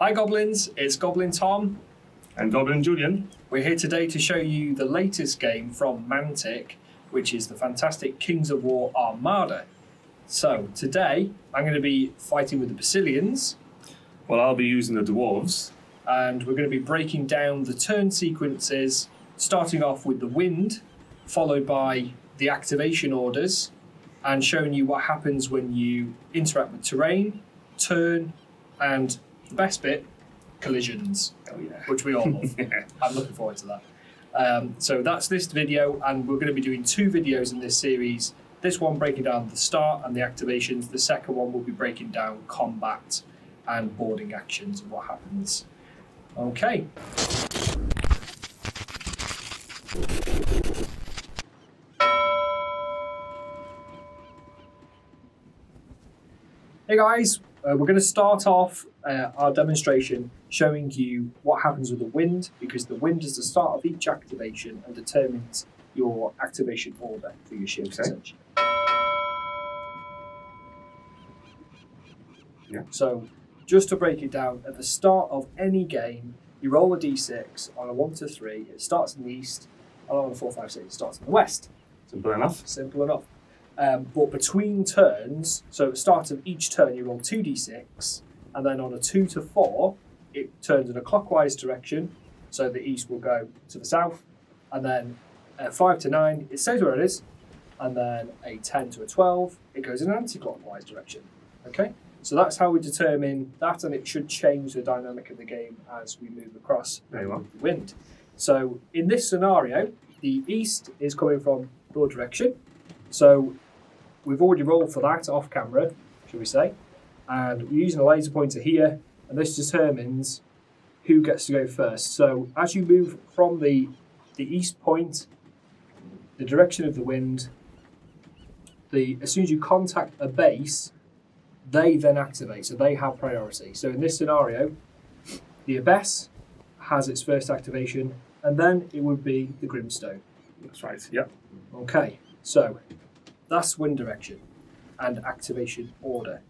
Hi Goblins, it's Goblin Tom and Goblin Julian. We're here today to show you the latest game from Mantic, which is the fantastic Kings of War Armada. So today I'm going to be fighting with the Basilians. Well, I'll be using the Dwarves. And we're going to be breaking down the turn sequences, starting off with the wind, followed by the activation orders, and showing you what happens when you interact with terrain, turn, and the best bit, collisions, which we all love. I'm looking forward to that. So that's this video, and we're going to be doing two videos in this series. This one breaking down the start and the activations. The second one will be breaking down combat and boarding actions and what happens. Okay. Hey guys, we're going to start off our demonstration showing you what happens with the wind, because the wind is the start of each activation and determines your activation order for your ships, essentially. Yeah. So, just to break it down, at the start of any game, you roll a d6 on a 1 to 3, it starts in the east, and on a 4, 5, 6, it starts in the west. Simple enough. Simple enough. But between turns, so at the start of each turn, you roll 2d6, and then on a 2 to 4, it turns in a clockwise direction, so the east will go to the south, and then 5 to 9, it stays where it is, and then a 10 to a 12, it goes in an anti-clockwise direction. Okay? So that's how we determine that, and it should change the dynamic of the game as we move across There you are. the wind. So in this scenario, the east is coming from your direction. So we've already rolled for that off camera, shall we say, and we're using a laser pointer here, and this determines who gets to go first. So as you move from the east point, the direction of the wind, as soon as you contact a base, they then activate, so they have priority. So in this scenario, the Abyss has its first activation, and then it would be the Grimstone. That's right, yep. Okay, so that's wind direction and activation order.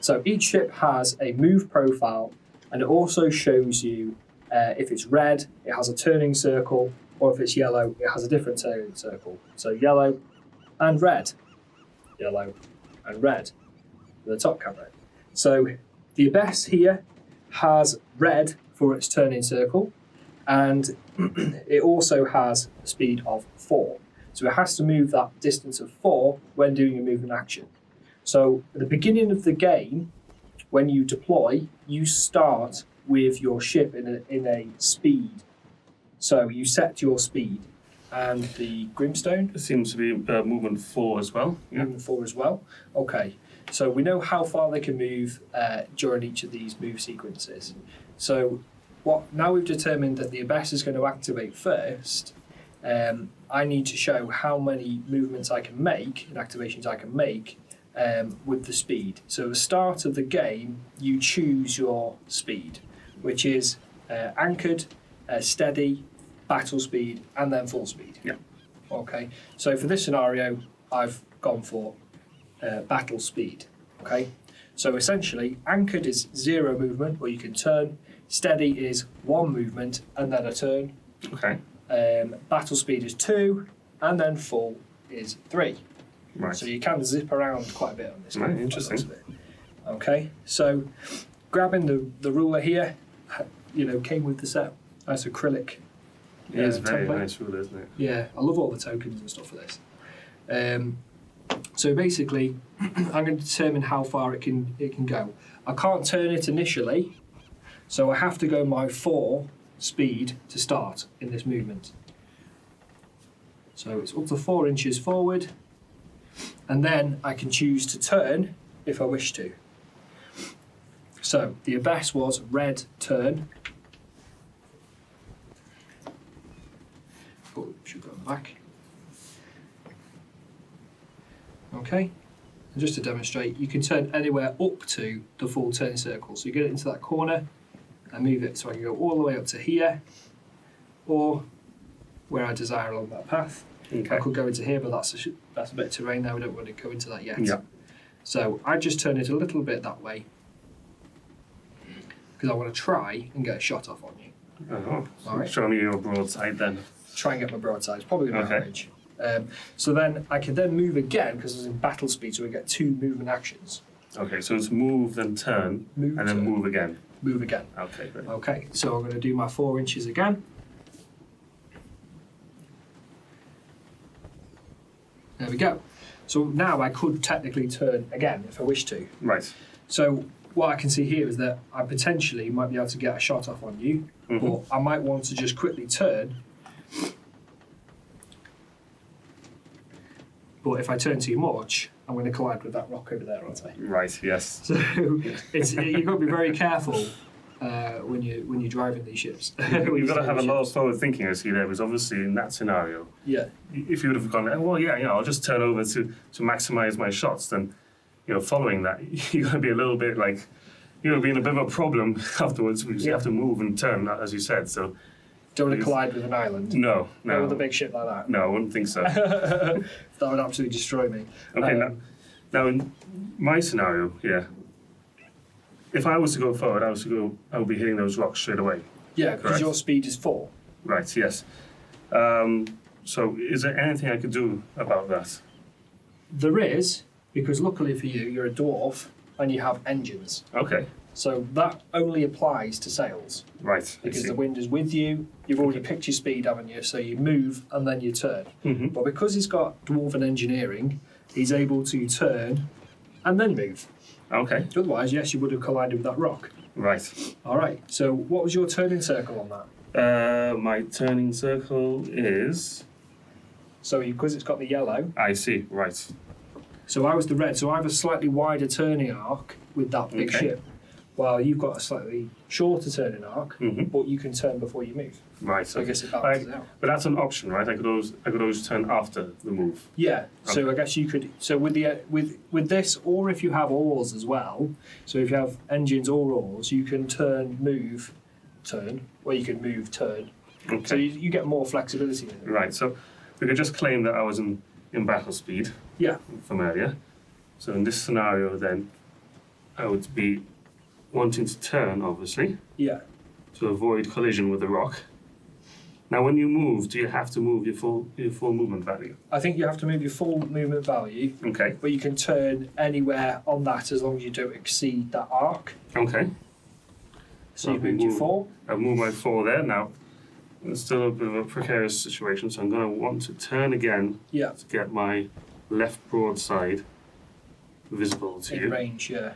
So each ship has a move profile, and it also shows you if it's red, it has a turning circle, or if it's yellow, it has a different turning circle. So yellow and red, yellow and red, with the top camera. So the Abyss here has red for its turning circle, and it also has a speed of 4. So it has to move that distance of 4 when doing a movement action. So at the beginning of the game, when you deploy, you start with your ship in a speed. So you set your speed. And the Grimstone? It seems to be movement 4 as well. Yeah. Movement 4 as well. Okay. So we know how far they can move during each of these move sequences. So now we've determined that the Abyss is going to activate first, I need to show how many movements I can make and activations I can make with the speed. So at the start of the game, you choose your speed, which is anchored, steady, battle speed, and then full speed. Yeah. Okay. So for this scenario, I've gone for battle speed. Okay. So essentially, anchored is 0 movement, where you can turn. Steady is 1 movement and then a turn. Okay. Battle speed is 2, and then full is 3. Right. So you can zip around quite a bit on this. Right, game, interesting. Okay. So grabbing the ruler here, came with the set. Nice acrylic. It is very template. nice ruler, isn't it? Yeah, I love all the tokens and stuff for this. So basically, I'm going to determine how far it can go. I can't turn it initially, so I have to go my 4 speed to start in this movement. So it's up to 4 inches forward, and then I can choose to turn if I wish to. So the Abyss was red turn. Oh, should go back. Okay, and just to demonstrate, you can turn anywhere up to the full turning circle. So you get it into that corner and move it so I can go all the way up to here, or where I desire along that path. Okay. I could go into here, but that's a bit of terrain there. We don't want to go into that yet. Yeah. So I just turn it a little bit that way because I want to try and get a shot off on you. Oh, so All right. show me your broadside then. Try and get my broadside. It's probably going to Okay. average. So then I can then move again because it's in battle speed, so we get 2 movement actions. Okay, so it's move, then turn, Move, and then turn. move again. Move again. Okay, great. Okay, so I'm going to do my 4 inches again. There we go. So now I could technically turn again if I wish to. Right. So what I can see here is that I potentially might be able to get a shot off on you, but I might want to just quickly turn. But if I turn too much, I'm going to collide with that rock over there, aren't I? Right, yes. So you've got to be very careful when you're driving these ships. You've got to have a lot of forward thinking, I see there, because obviously in that scenario, Yeah. if you would have gone, well, yeah, I'll just turn over to maximise my shots, then, following that, you're going to be a little bit like, be in a bit of a problem afterwards because you have to move and turn, as you said, so... Don't want to collide with an island. No. Not with a big ship like that. No, I wouldn't think so. That would absolutely destroy me. Okay, now in my scenario, if I was to go forward, I would be hitting those rocks straight away. Yeah, because Correct. your speed is 4. Right, yes. So is there anything I could do about that? There is, because luckily for you, you're a dwarf and you have engines. Okay, So that only applies to sails. right. I Because see. the wind is with you, you've already picked your speed, haven't you? So you move and then you turn. Mhm. But because he's got dwarven engineering, he's able to turn and then move. Okay, Otherwise, yes, you would have collided with that rock. right. All right. So what was your turning circle on that? My turning circle is... So because it's got the yellow, I see, right. so I was the red. So I have a slightly wider turning arc with that big Okay. ship. While you've got a slightly shorter turning arc, Mhm. but you can turn before you move. Right, So I okay. guess it balances out. But that's an option, right? I could always turn after the move. Yeah. So I guess you could. So with the with this, or if you have oars as well. So if you have engines or oars, you can turn, move, turn, or you can move, turn. Okay. So you get more flexibility in it. Right, so we could just claim that I was in battle speed Yeah. from earlier. So in this scenario, then, I would be wanting to turn, obviously, Yeah. to avoid collision with the rock. Now, when you move, do you have to move your full movement value? I think you have to move your full movement value, Okay, but you can turn anywhere on that as long as you don't exceed that arc. okay. So you've I'll moved your move- 4. I've moved my 4 there. Now, it's still a bit of a precarious situation, so I'm going to want to turn again Yeah. to get my left broadside visible to In you. range, yeah.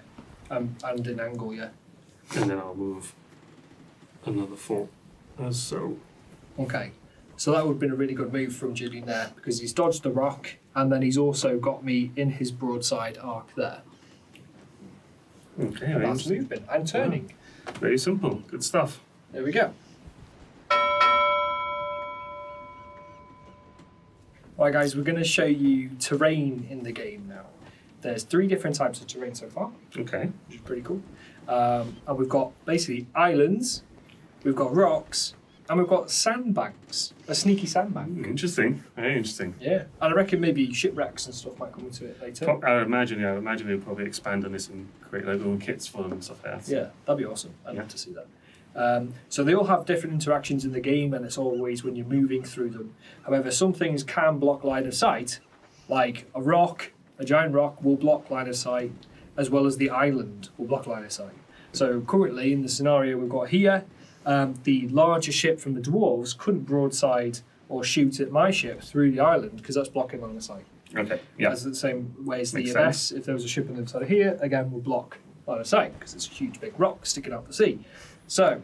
And in angle, yeah. And then I'll move another 4. As so. Okay. So that would have been a really good move from Julian there because he's dodged the rock and then he's also got me in his broadside arc there. Okay, And that's very, movement and turning. very simple. Good stuff. There we go. Right, guys, we're going to show you terrain in the game now. There's 3 different types of terrain so far, Okay. which is pretty cool. And we've got basically islands, we've got rocks, and we've got sandbanks. A sneaky sandbank. Interesting. Very interesting. Yeah, and I reckon maybe shipwrecks and stuff might come into it later. I would imagine they'll probably expand on this and create like little kits for them and stuff like that. Yeah, that'd be awesome. I'd Yeah. love to see that. So they all have different interactions in the game, and it's always when you're moving through them. However, some things can block line of sight, like a rock, a giant rock will block line of sight, as well as the island will block line of sight. So currently, in the scenario we've got here, the larger ship from the dwarves couldn't broadside or shoot at my ship through the island because that's blocking line of sight. Okay. Yeah. That's the same way as the Makes Evasion. If there was a ship on the other side of here, again, will block line of sight because it's a huge big rock sticking out the sea. So,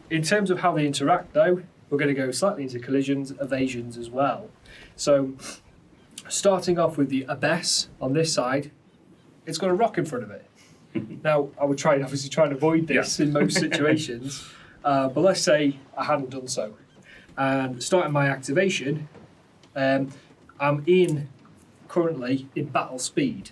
in terms of how they interact, though, we're going to go slightly into collisions, evasions as well. So, starting off with the abyss on this side, it's got a rock in front of it. Now, I would obviously try and avoid this in most situations, but let's say I hadn't done so. And starting my activation, I'm currently in battle speed.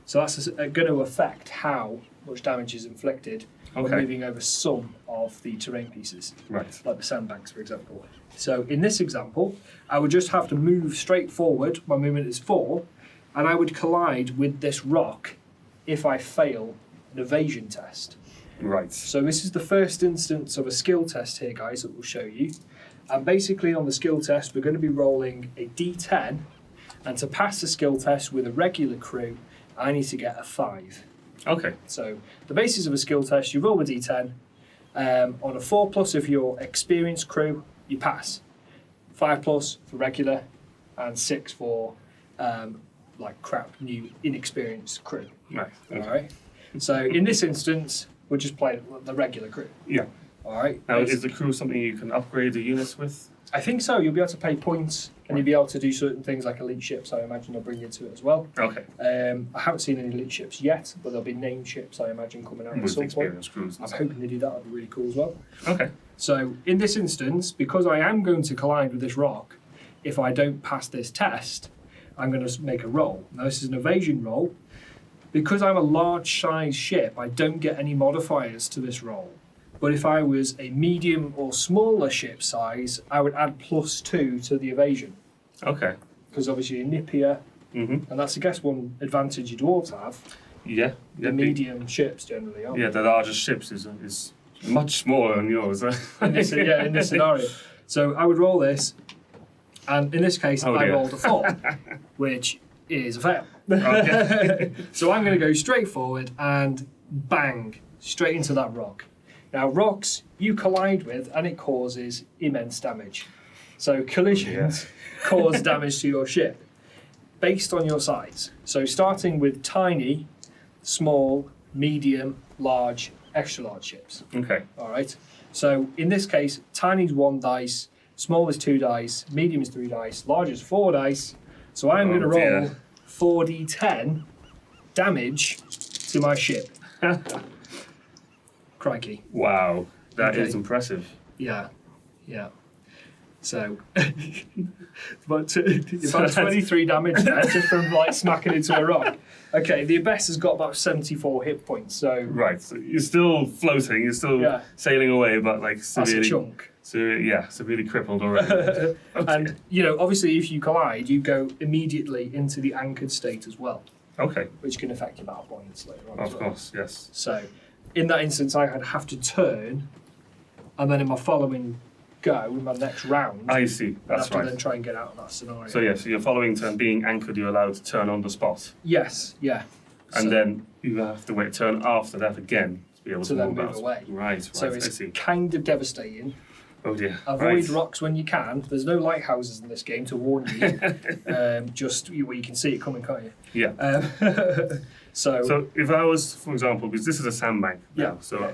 So that's going to affect how much damage is inflicted when Okay. moving over some of the terrain pieces, Right. like the sandbanks, for example. So in this example, I would just have to move straight forward. My movement is 4, and I would collide with this rock if I fail an evasion test. Right. So this is the first instance of a skill test here, guys, that we'll show you. And basically on the skill test, we're going to be rolling a D10, and to pass the skill test with a regular crew, I need to get a 5. Okay. So the basis of a skill test, you roll a D10. On a 4+ if you're experienced crew, you pass. 5+ for regular, and 6 for like crap, new, inexperienced crew. Right. Okay. All right. So in this instance, we'll just play the regular crew. Yeah. All right. Now, is the crew something you can upgrade the units with? I think so. You'll be able to pay points, and you'll be able to do certain things like elite ships. I imagine they'll bring you to it as well. Okay. I haven't seen any elite ships yet, but there'll be named ships, I imagine, coming out at With some point. experienced crews. I'm hoping they do that. That'd be really cool as well. Okay. So in this instance, because I am going to collide with this rock, if I don't pass this test, I'm going to make a roll. Now this is an evasion roll. Because I'm a large size ship, I don't get any modifiers to this roll. But if I was a medium or smaller ship size, I would add +2 to the evasion. Okay. Because obviously you're nippier, Mm-hmm. and that's, I guess, one advantage you dwarves have. Yeah. The medium ships generally are. Yeah, the largest ships is much smaller than yours. In this scenario. So I would roll this, and in this case, I rolled a 4, which is a fail. Okay. So I'm going to go straight forward and bang, straight into that rock. Now, rocks you collide with, and it causes immense damage. So collisions cause damage to your ship based on your size. So starting with tiny, small, medium, large, extra large ships. Okay. All right. So in this case, tiny is 1 dice, small is 2 dice, medium is 3 dice, large is 4 dice. So I'm going to roll 4d10 damage to my ship. Crikey. Wow, that Okay. is impressive. Yeah. So, about 23 damage there just from like smacking into a rock. Okay, the Abyss has got about 74 hit points, so Right, so you're still floating, you're still Yeah. sailing away, but like that's a severely, chunk. severely crippled already. Okay. And obviously, if you collide, you go immediately into the anchored state as well, Okay, which can affect your battle points later on. as of well. course, yes. So, in that instance, I would have to turn, and then in my following go, in my next round, I see, I'd that's have to then right. try and get out of that scenario. So so your following turn, being anchored, you're allowed to turn on the spot. Yes, yeah. And So- then you have to wait a turn after that again to be able To to then move move out. away. Right, So I it's see. kind of devastating. Oh dear. Avoid right. rocks when you can. There's no lighthouses in this game to warn you. Just where you can see it coming, can't you? Yeah. So if I was, for example, because this is a sandbank now, Yeah, so yeah.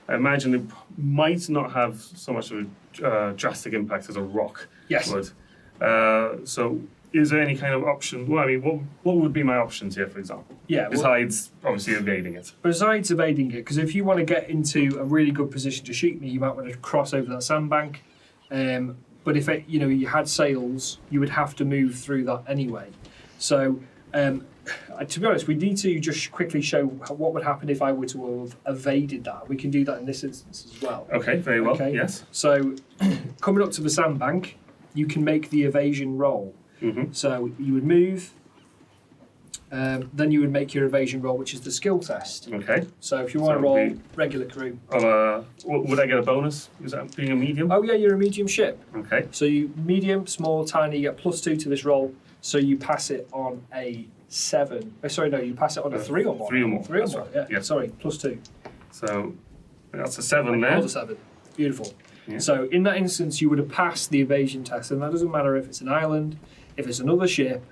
I imagine it might not have so much of a drastic impact as a rock yes, would. So is there any kind of option? Well, I mean, what would be my options here, for example? yeah. Well, Besides, obviously, evading it. besides evading it, because if you want to get into a really good position to shoot me, you might want to cross over that sandbank. But if you had sails, you would have to move through that anyway. So. To be honest, we need to just quickly show what would happen if I were to have evaded that. We can do that in this instance as well. Okay, very well. Okay. Yes. So, coming up to the sandbank, you can make the evasion roll. Mm-hmm. So you would move, then you would make your evasion roll, which is the skill test. Okay. So if you want So to roll we- regular crew. Would I get a bonus? Is that being a medium? Oh yeah, you're a medium ship. Okay. So you medium, small, tiny. You get +2 to this roll. So you pass it on a 7. Oh, sorry, no, you pass it on a 3 or more. 3 or more. 3 or That's more. right. Yeah. Yeah. Sorry, +2. So that's a 7 Roll there. the 7. Beautiful. Yeah. So in that instance, you would have passed the evasion test, and that doesn't matter if it's an island, if it's another ship,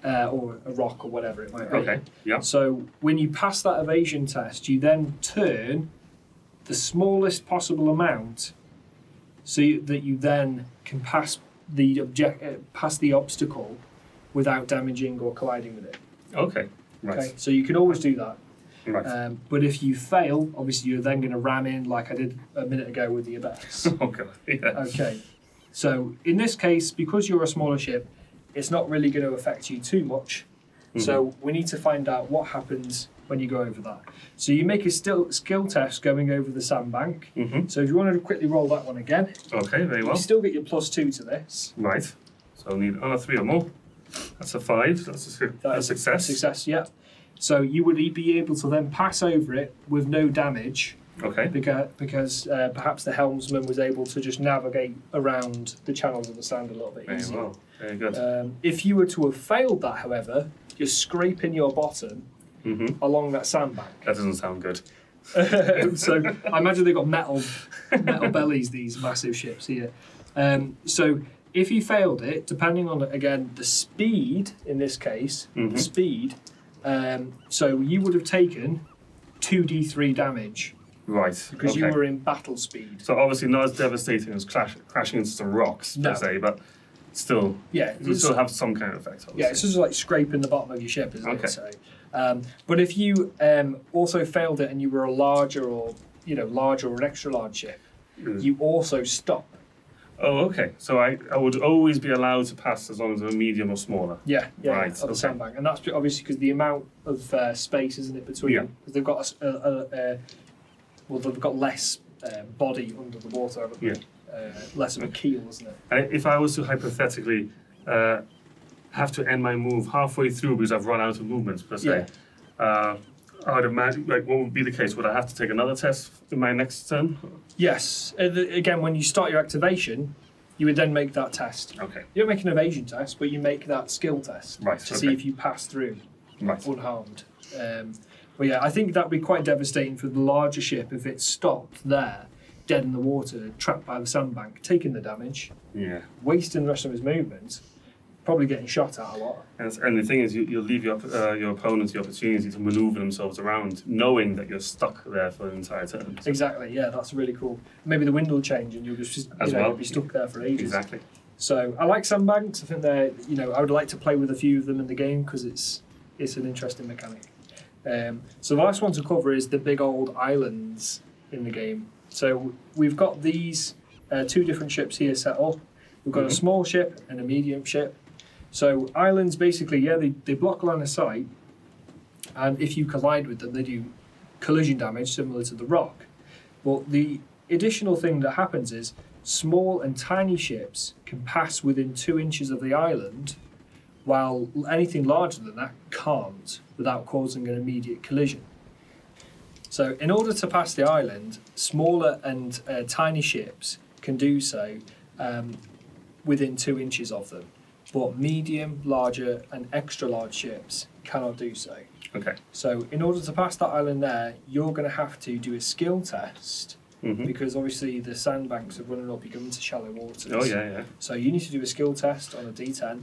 or a rock or whatever it might be. Okay. Yeah. So when you pass that evasion test, you then turn the smallest possible amount, so that you then can pass the obstacle without damaging or colliding with it. Okay. Right. Okay, so you can always do that. Right. But if you fail, obviously you're then going to ram in like I did a minute ago with the Abyss. Okay. Yeah. Okay, so in this case, because you're a smaller ship, it's not really going to affect you too much. So we need to find out what happens when you go over that. So you make a skill test going over the sandbank. Mm-hmm. So if you want to quickly roll that one again, Okay. Very well. you still get your +2 to this. Right. So I'll need 3 or more. That's a 5. That's a That is success. Success, yeah. So you would be able to then pass over it with no damage. Okay. Because perhaps the helmsman was able to just navigate around the channels of the sand a little bit Very easier. well. Very good. If you were to have failed that, however, you're scraping your bottom along that sandbank. That doesn't sound good. So I imagine they've got metal bellies, these massive ships here. So if you failed it, depending on, again, the speed, in this case, the speed, so you would have taken 2d3 damage. Right. Because you were in battle speed. So obviously not as devastating as crashing into some rocks, per se, but still, yeah, you still have some kind of effect, obviously. Yeah, it's just like scraping the bottom of your ship, isn't it? So, but if you also failed it and you were a larger or an extra large ship, you also stop. Oh, okay. So I would always be allowed to pass as long as I'm medium or smaller. Yeah, right. On the sandbank, and that's obviously because the amount of space, isn't it, between them? Because they've got they've got less body under the water, haven't they? Less of a keel, isn't it? And if I was to hypothetically have to end my move halfway through because I've run out of movements, per se, I would imagine, what would be the case? Would I have to take another test in my next turn? Yes. Again, when you start your activation, you would then make that test. Okay. You don't make an evasion test, but you make that skill test to see if you pass through unharmed. But yeah, I think that would be quite devastating for the larger ship if it stopped there, dead in the water, trapped by the sandbank, taking the damage, wasting the rest of his movement, probably getting shot at a lot. And the thing is, you'll leave your opponents the opportunity to manoeuvre themselves around, knowing that you're stuck there for an entire turn. So. Exactly, yeah, that's really cool. Maybe the wind will change and you'll just be stuck there for ages. Exactly. So I like sandbanks. I think they're, I would like to play with a few of them in the game because it's an interesting mechanic. So the last one to cover is the big old islands in the game. So we've got these two different ships here set up. We've got a small ship and a medium ship. So islands basically, they block line of sight, and if you collide with them, they do collision damage similar to the rock. But the additional thing that happens is small and tiny ships can pass within 2 inches of the island, while anything larger than that can't without causing an immediate collision. So in order to pass the island, smaller and tiny ships can do so within 2 inches of them. But medium, larger and extra large ships cannot do so. Okay. So in order to pass that island there, you're going to have to do a skill test because obviously the sandbanks are running up, you go into shallow waters. Oh, yeah. So you need to do a skill test on a D10.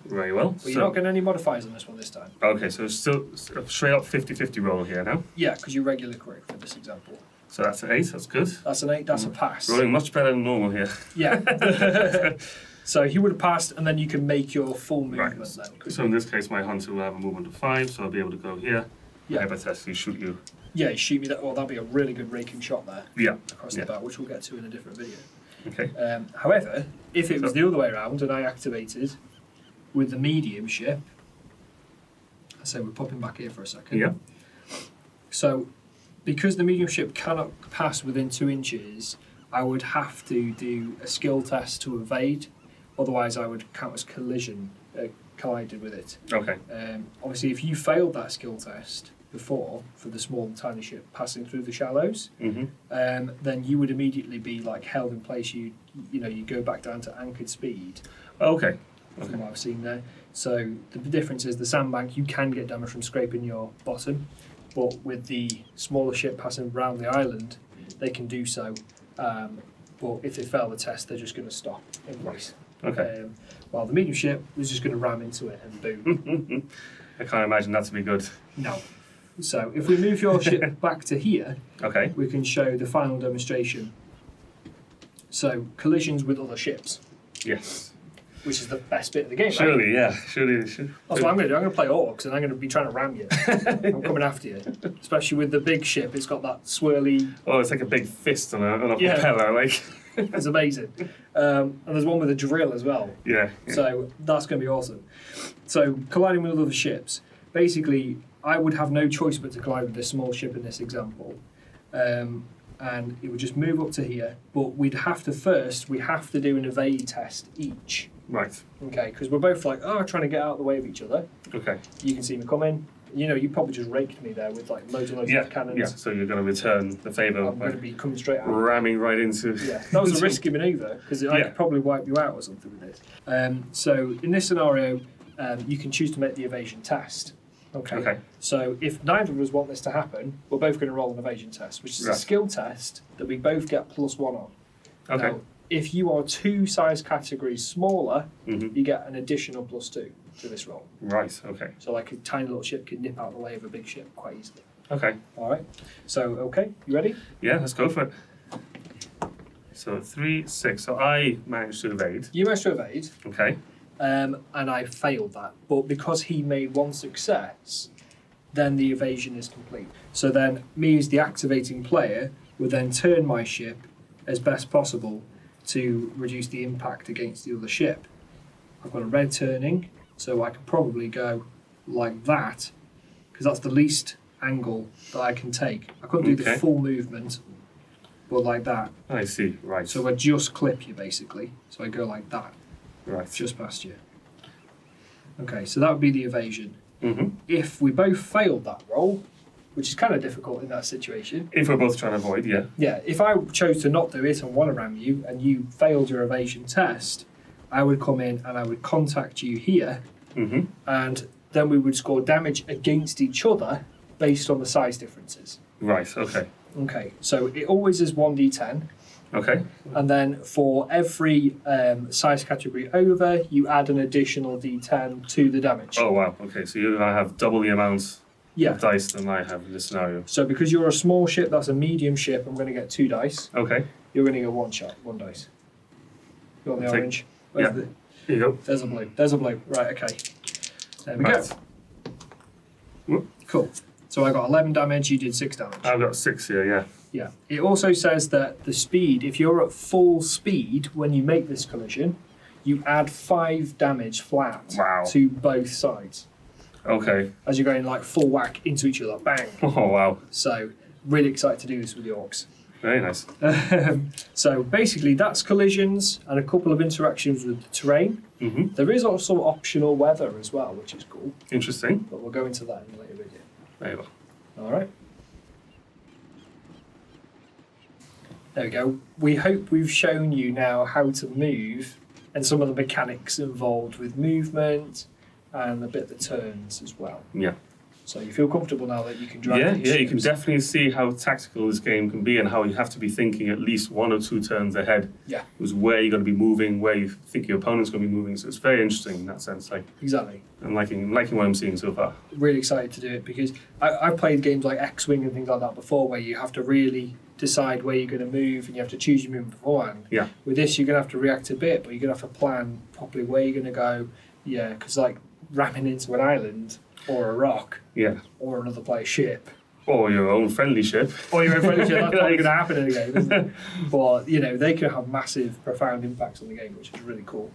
Very well. But you're not getting any modifiers on this one this time. Okay, so it's still a straight up 50-50 roll here now? Yeah, because you're regular correct for this example. So that's an 8, that's good. That's an 8, that's a pass. Rolling much better than normal here. Yeah. So he would have passed, and then you can make your full movement then. So in this case, my hunter will have a movement of 5, so I'll be able to go here. Yeah. Hypothetically shoot you. Yeah, you shoot me that. Well, that'd be a really good raking shot there. Yeah. Across the back, which we'll get to in a different video. Okay. However, if it was the other way around and I activated with the medium ship, so we're popping back here for a second. Yeah. So, because the medium ship cannot pass within 2 inches, I would have to do a skill test to evade. Otherwise, I would count as collided with it. Okay. Obviously, if you failed that skill test before for the small and tiny ship passing through the shallows, then you would immediately be like held in place. You go back down to anchored speed. Okay. From what I've seen there. So the difference is the sandbank, you can get damage from scraping your bottom, but with the smaller ship passing around the island, they can do so. But if they fail the test, they're just going to stop in place. Okay. While the medium ship was just going to ram into it and boom. I can't imagine that to be good. No. So if we move your ship back to here, we can show the final demonstration. So collisions with other ships. Yes. Which is the best bit of the game, Surely, right? Surely. That's what I'm going to do. I'm going to play orcs and I'm going to be trying to ram you. I'm coming after you. Especially with the big ship. It's got that swirly... Oh, it's like a big fist on a propeller, like... It's amazing. And there's one with a drill as well. Yeah. So that's going to be awesome. So colliding with other ships. Basically, I would have no choice but to collide with this small ship in this example. And it would just move up to here. But we have to do an evade test each. Right. Okay, because we're both like, trying to get out of the way of each other. Okay. You can see me coming. You probably just raked me there with like loads and loads of cannons. Yeah, so you're going to return the favour I'm going to be coming straight out. ramming right into... Yeah, that was a risky manoeuvre because I could probably wipe you out or something with this. So in this scenario, you can choose to make the evasion test. Okay. So if neither of us want this to happen, we're both going to roll an evasion test, which is a skill test that we both get +1 on. Okay. Now, if you are 2 size categories smaller, you get an additional +2 to this roll. Right, okay. So like a tiny little ship can nip out the way of a big ship quite easily. Okay. All right. So, you ready? Yeah, let's go for it. So 3, 6. So I managed to evade. You managed to evade. Okay. And I failed that. But because he made 1 success, then the evasion is complete. So then me as the activating player would then turn my ship as best possible to reduce the impact against the other ship. I've got a red turning, so I can probably go like that, because that's the least angle that I can take. I couldn't do the full movement, but like that. I see, right. So I just clip you, basically. So I go like that. Right. Just past you. Okay, so that would be the evasion. Mm-hmm. If we both failed that roll, which is kind of difficult in that situation. If we're both trying to avoid, yeah. Yeah, if I chose to not do it and want to ram you, and you failed your evasion test, I would come in and I would contact you here, and then we would score damage against each other based on the size differences. Right, okay. Okay, so it always is 1d10. Okay. And then for every size category over, you add an additional d10 to the damage. Oh, wow. Okay, so you're going to have double the amount of dice than I have in this scenario. So because you're a small ship, that's a medium ship, I'm going to get 2 dice. Okay. You're going to get 1 dice. You want the orange? Yeah. Here you go. There's a blue. There's a blue. Right, okay. There we go. Whoop. Cool. So I got 11 damage, you did 6 damage. I've got 6 here, yeah. Yeah. It also says that the speed, if you're at full speed when you make this collision, you add 5 damage flat to both sides. Okay. As you're going like full whack into each other. Bang. Oh, wow. So, really excited to do this with the orcs. Very nice. So basically that's collisions and a couple of interactions with the terrain. Mm-hmm. There is also optional weather as well, which is cool. Interesting. But we'll go into that in a later video. There you go. All right. There we go. We hope we've shown you now how to move and some of the mechanics involved with movement and a bit of the turns as well. Yeah. So you feel comfortable now that you can drive these you can ships? definitely see how tactical this game can be and how you have to be thinking at least 1 or 2 turns ahead. Yeah. With where you're going to be moving, where you think your opponent's going to be moving. So it's very interesting in that sense. Exactly. I'm liking what I'm seeing so far. Really excited to do it because I've played games like X-Wing and things like that before where you have to really decide where you're going to move and you have to choose your movement beforehand. Yeah. With this, you're going to have to react a bit, but you're going to have to plan properly where you're going to go. Yeah, because like ramming into an island or a rock or another player's ship. Or your own friendly ship. Or your own friendly ship, that's probably going to happen in a game, isn't it? But, they can have massive, profound impacts on the game, which is really cool.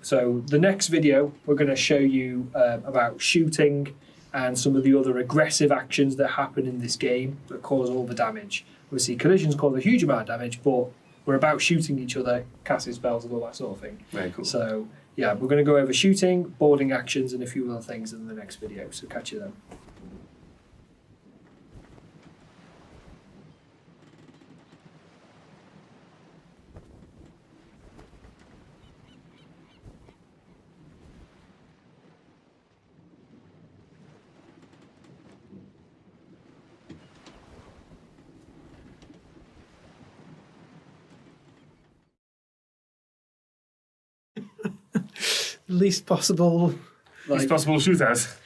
So the next video, we're going to show you about shooting and some of the other aggressive actions that happen in this game that cause all the damage. Obviously, collisions cause a huge amount of damage, but we're about shooting each other, casting spells and all that sort of thing. Very cool. So, yeah, we're going to go over shooting, boarding actions, and a few other things in the next video. So catch you then. Least possible. Least possible shootouts.